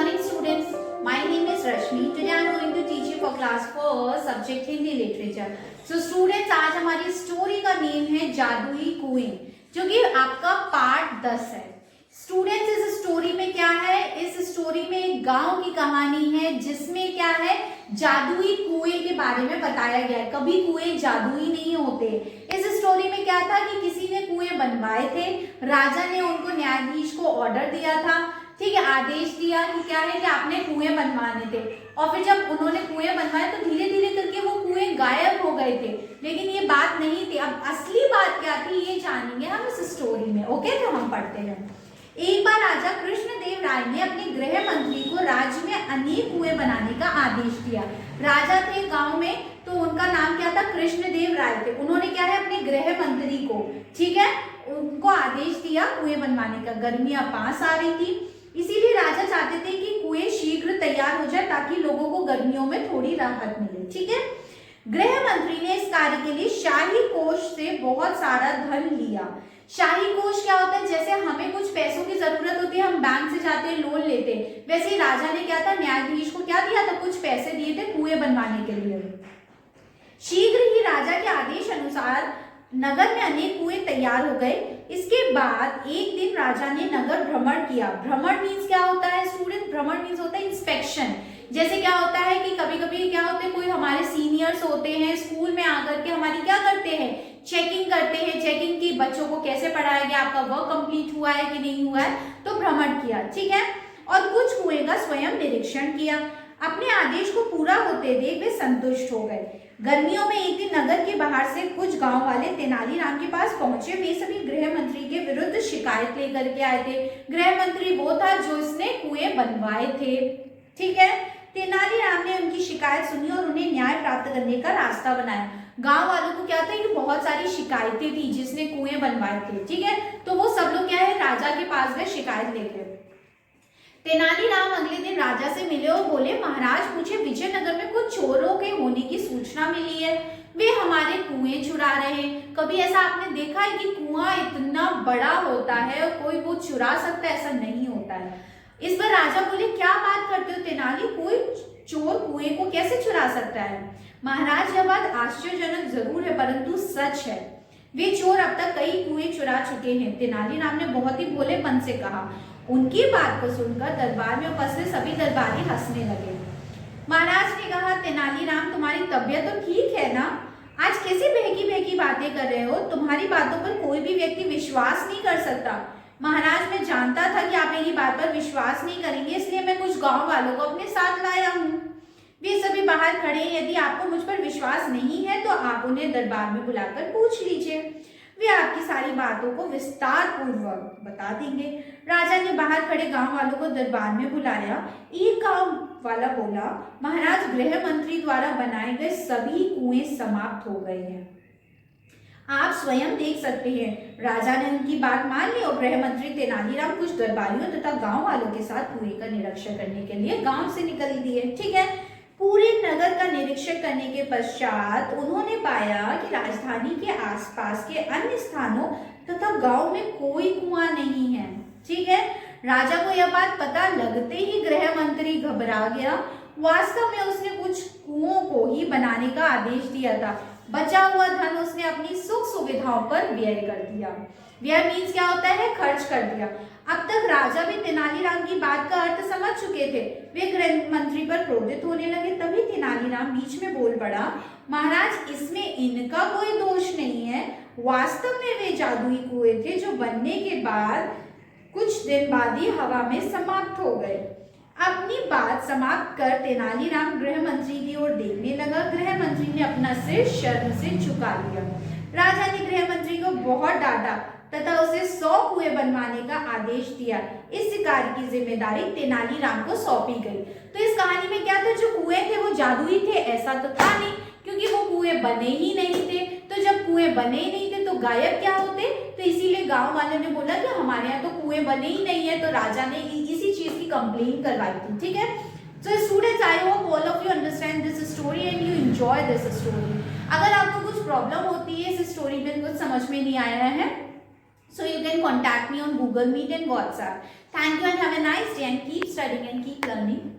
morning students. My name is Rashmi. Today I am going to teach you for class 4 subject Hindi literature. So students, आज हमारी story का name है जादुई कुएं, जो कि आपका पार्ट 10 है। स्टूडेंट्स, इस स्टोरी में क्या है? इस स्टोरी में एक गांव की कहानी है जिसमें क्या है, जादुई कुएं के बारे में बताया गया है। कभी कुएं जादुई नहीं होते। इस स्टोरी में क्या था कि किसी ने कुएं बनवाए थे, राजा ने उनको न्यायाधीश को ऑर्डर दिया था, ठीक है, आदेश दिया कि क्या है कि आपने कुएं बनवाने थे। और फिर जब उन्होंने कुएं बनवाए तो धीरे धीरे करके वो कुएं गायब हो गए थे, लेकिन ये बात नहीं थी। अब असली बात क्या थी ये जानेंगे हम इस स्टोरी में। ओके, तो हम पढ़ते हैं। एक बार राजा कृष्णदेव राय ने अपने गृह मंत्री को राज्य में अनेक कुएं बनाने का आदेश दिया। राजा थे गांव में, तो उनका नाम क्या था? कृष्णदेव राय थे। उन्होंने क्या है, अपने गृह मंत्री को, ठीक है, उनको आदेश दिया कुएं बनवाने का। गर्मियां पास आ रही थी, इसीलिए राजा चाहते थे कि कुएं शीघ्र तैयार हो जाए ताकि लोगों को गर्मियों में थोड़ी राहत मिले, ठीक है। गृह मंत्री ने इस कार्य के लिए शाही कोष से बहुत सारा धन लिया। शाही कोष क्या होता है? जैसे हमें कुछ पैसों की जरूरत होती है, हम बैंक से जाते हैं, लोन लेते हैं, वैसे ही राजा ने क्या था, न्यायाधीश को क्या दिया था? कुछ पैसे दिए थे कुएं बनवाने के लिए। शीघ्र ही राजा के आदेश अनुसार नगर में अनेक कुएं तैयार हो गए। इसके बाद एक दिन राजा ने नगर भ्रमण किया। भ्रमण मीन्स क्या होता है स्टूडेंट? भ्रमण मीन्स होता है इंस्पेक्शन। जैसे क्या होता है कि कभी कभी क्या होते हैं, कोई हमारे सीनियर्स होते हैं स्कूल में आकर के हमारी क्या करते हैं, चेकिंग करते हैं। चेकिंग की बच्चों को कैसे पढ़ाया गया, आपका वर्क कंप्लीट हुआ है कि नहीं हुआ है, तो भ्रमण किया, ठीक है। और कुछ कुएं का स्वयं निरीक्षण किया। अपने आदेश को पूरा होते देख वे संतुष्ट हो गए। गर्मियों में एक दिन नगर के बाहर से कुछ गांव वाले तेनालीराम के पास पहुंचे। वे सभी गृह मंत्री के विरुद्ध शिकायत लेकर के आए थे। गृह मंत्री वो था जो इसने कुएं बनवाए थे, ठीक है। तेनालीराम ने उनकी शिकायत सुनी और उन्हें न्याय प्राप्त करने का रास्ता बनाया। गांव वालों को क्या था कि बहुत सारी शिकायतें थी जिसने कुएं बनवाए थे, ठीक है। तो वो सब लोग क्या है, राजा के पास गए शिकायत लेकर। तेनालीराम अगले दिन राजा से मिले और बोले, महाराज मुझे विजयनगर में कुछ चोरों के होने की सूचना मिली है। वे हमारे कुएं चुरा रहे हैं। कभी ऐसा आपने देखा है कि कुआं इतना बड़ा होता है और कोई वो चुरा सकता है? ऐसा नहीं होता है। इस पर राजा बोले, क्या बात करते हो तेनाली, कोई चोर कुएं को कैसे चुरा सकता है? महाराज यह बात आश्चर्यजनक जरूर है परंतु सच है। वे चोर अब तक कई कुएं चुरा चुके हैं। तेनालीराम ने बहुत ही भोलेपन से कहा। उनकी बात को सुनकर दरबार में उपस्थित सभी दरबारी हंसने लगे। महाराज ने कहा, तेनालीराम तुम्हारी तबीयत तो ठीक है ना? आज कैसी बहकी बहकी बातें कर रहे हो? तुम्हारी बातों पर कोई भी व्यक्ति विश्वास नहीं कर सकता। महाराज, मैं जानता था कि आप मेरी बात पर विश्वास नहीं करेंगे, इसलिए मैं कुछ गांव वालों को अपने साथ लाया हूँ। वे सभी बाहर खड़े हैं। यदि आपको मुझ पर विश्वास नहीं है तो आप उन्हें दरबार में बुलाकर पूछ लीजिए, वे आपकी सारी बातों को विस्तार पूर्वक बता देंगे। राजा ने बाहर खड़े गांव वालों को दरबार में बुलाया। एक गांव वाला बोला, महाराज गृह मंत्री द्वारा बनाए गए सभी कुएं समाप्त हो गए हैं, आप स्वयं देख सकते हैं। राजा ने उनकी बात मान ली और गृह मंत्री तेनालीराम कुछ दरबारियों तथा गांव वालों के साथ कुएं का निरीक्षण करने के लिए गांव से निकल दिए, ठीक है। पूरे नगर का निरीक्षण करने के पश्चात उन्होंने पाया कि राजधानी के आसपास के अन्य स्थानों तथा गांव में कोई कुआं नहीं है, ठीक है। राजा को यह बात पता लगते ही गृह मंत्री घबरा गया। वास्तव में उसने कुछ कुओं को ही बनाने का आदेश दिया था। बचा हुआ धन उसने अपनी सुख सुविधाओं पर व्यय कर दिया। व्यय मीन्स क्या होता है? खर्च कर दिया। अब तक राजा भी तेनालीराम की बात का अर्थ समझ चुके थे। वे गृह मंत्री पर क्रोधित होने लगे। तभी तेनालीराम बीच में बोल पड़ा, महाराज इसमें इनका कोई दोष नहीं है। वास्तव में वे जादुई कुएं थे जो बनने के बाद कुछ दिन बाद ही हवा में समाप्त हो गए। अपनी बात समाप्त कर तेनालीराम गृह मंत्री की ओर देखने लगा। गृह मंत्री ने अपना सिर शर्म से झुका लिया। राजा ने गृह मंत्री को बहुत डांटा तथा उसे 100 कुएं बनवाने का आदेश दिया। इस कार्य की जिम्मेदारी तेनालीराम को सौंपी गई। तो इस कहानी में क्या था, जो कुएं थे वो जादुई थे? ऐसा तो था नहीं, क्योंकि वो कुएं बने ही नहीं थे। तो जब कुएं बने ही नहीं थे तो गायब क्या होते? तो इसीलिए गांव वालों ने बोला कि हमारे यहाँ तो कुएं बने ही नहीं है, तो राजा ने इसी चीज की कंप्लेन करवाई थी, ठीक है। So students, I hope all of you understand this story and you enjoy this story. अगर आपको कुछ प्रॉब्लम होती है इस स्टोरी में, कुछ समझ में नहीं आया है So you can contact me on Google Meet and WhatsApp. Thank you and have a nice day and keep studying and keep learning.